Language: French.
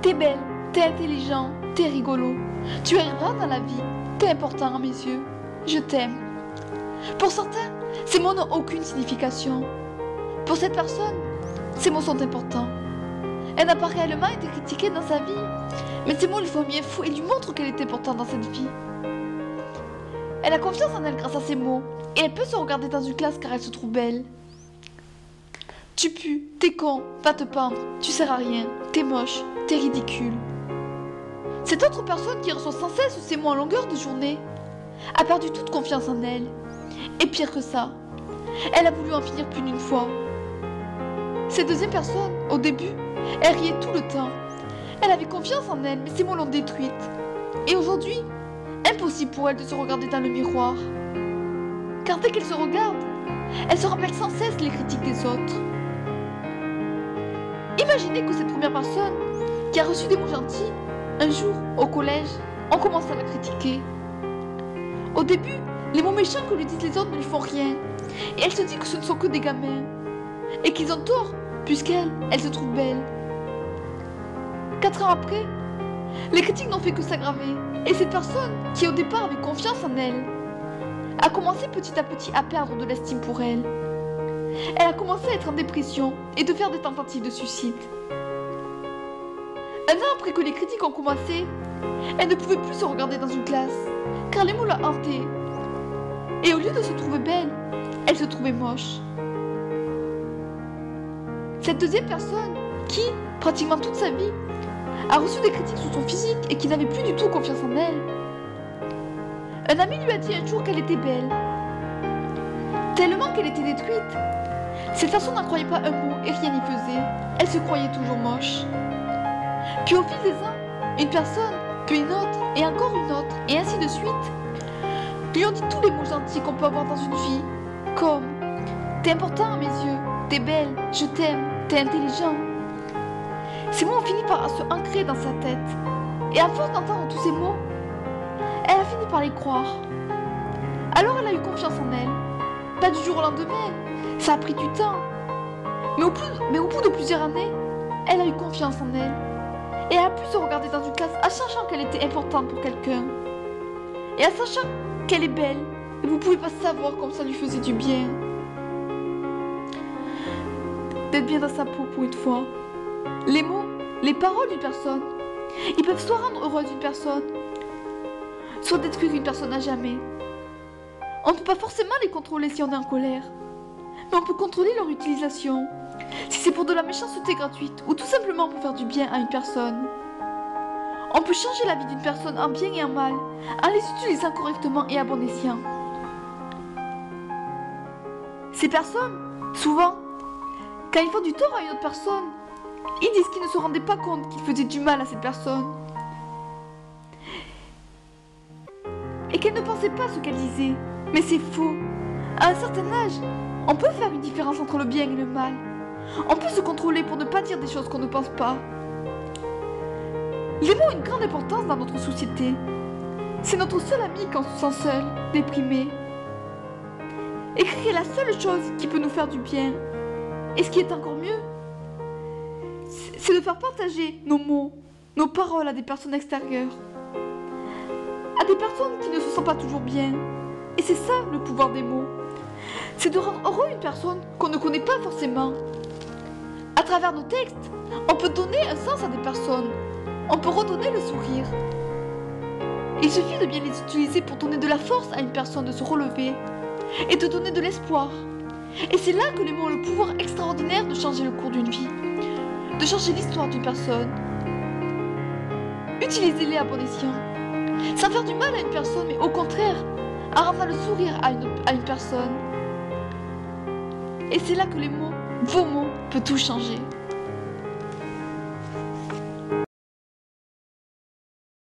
T'es belle, t'es intelligent, t'es rigolo. Tu arriveras dans la vie, t'es important à mes yeux. Je t'aime. Pour certains, ces mots n'ont aucune signification. Pour cette personne, ces mots sont importants. Elle n'a pas réellement été critiquée dans sa vie, mais ces mots lui font bien fou et lui montrent qu'elle est importante dans cette vie. Elle a confiance en elle grâce à ces mots, et elle peut se regarder dans une classe car elle se trouve belle. Tu pues, t'es con, va te pendre, tu sers à rien, t'es moche, t'es ridicule. Cette autre personne qui reçoit sans cesse ces mots en longueur de journée a perdu toute confiance en elle. Et pire que ça, elle a voulu en finir plus d'une fois. Cette deuxième personne, au début, elle riait tout le temps. Elle avait confiance en elle, mais ces mots l'ont détruite. Et aujourd'hui, impossible pour elle de se regarder dans le miroir. Car dès qu'elle se regarde, elle se rappelle sans cesse les critiques des autres. Imaginez que cette première personne, qui a reçu des mots gentils, un jour, au collège, on commence à la critiquer. Au début, les mots méchants que lui disent les autres ne lui font rien. Et elle se dit que ce ne sont que des gamins. Et qu'ils ont tort, puisqu'elle, elle se trouve belle. 4 ans après, les critiques n'ont fait que s'aggraver. Et cette personne, qui au départ avait confiance en elle, a commencé petit à petit à perdre de l'estime pour elle. Elle a commencé à être en dépression et de faire des tentatives de suicide. 1 an après que les critiques ont commencé, elle ne pouvait plus se regarder dans une classe, car les mots la hantaient. Et au lieu de se trouver belle, elle se trouvait moche. Cette deuxième personne, qui, pratiquement toute sa vie, a reçu des critiques sur son physique et qui n'avait plus du tout confiance en elle. Un ami lui a dit un jour qu'elle était belle. Tellement qu'elle était détruite, cette personne n'en croyait pas un mot et rien n'y faisait. Elle se croyait toujours moche. Puis au fil des ans, une personne, puis une autre, et encore une autre, et ainsi de suite, lui ont dit tous les mots gentils qu'on peut avoir dans une vie, comme « T'es important à mes yeux, t'es belle, je t'aime, t'es intelligent ». Ces mots ont fini par se ancrer dans sa tête, et à force d'entendre tous ces mots, elle a fini par les croire. Alors elle a eu confiance en elle. Pas du jour au lendemain, ça a pris du temps. Mais au bout de plusieurs années, elle a eu confiance en elle. Et elle a pu se regarder dans une classe en sachant qu'elle était importante pour quelqu'un. Et en sachant qu'elle est belle. Et vous pouvez pas savoir comme ça lui faisait du bien. D'être bien dans sa peau pour une fois. Les mots, les paroles d'une personne, ils peuvent soit rendre heureuse une personne, soit détruire une personne à jamais. On ne peut pas forcément les contrôler si on est en colère, mais on peut contrôler leur utilisation, si c'est pour de la méchanceté gratuite ou tout simplement pour faire du bien à une personne. On peut changer la vie d'une personne en bien et en mal, en les utilisant correctement et à bon escient. Ces personnes, souvent, quand ils font du tort à une autre personne, ils disent qu'ils ne se rendaient pas compte qu'ils faisaient du mal à cette personne. Et qu'elle ne pensait pas ce qu'elle disait. Mais c'est faux. À un certain âge, on peut faire une différence entre le bien et le mal. On peut se contrôler pour ne pas dire des choses qu'on ne pense pas. Les mots ont une grande importance dans notre société. C'est notre seul ami quand on se sent seul, déprimé. Écrire est la seule chose qui peut nous faire du bien. Et ce qui est encore mieux, c'est de faire partager nos mots, nos paroles à des personnes extérieures. À des personnes qui ne se sentent pas toujours bien. Et c'est ça le pouvoir des mots. C'est de rendre heureux une personne qu'on ne connaît pas forcément. À travers nos textes, on peut donner un sens à des personnes. On peut redonner le sourire. Il suffit de bien les utiliser pour donner de la force à une personne de se relever et de donner de l'espoir. Et c'est là que les mots ont le pouvoir extraordinaire de changer le cours d'une vie, de changer l'histoire d'une personne. Utilisez-les à bon escient, sans faire du mal à une personne, mais au contraire, en ramenant le sourire à une personne. Et c'est là que les mots, vos mots, peuvent tout changer.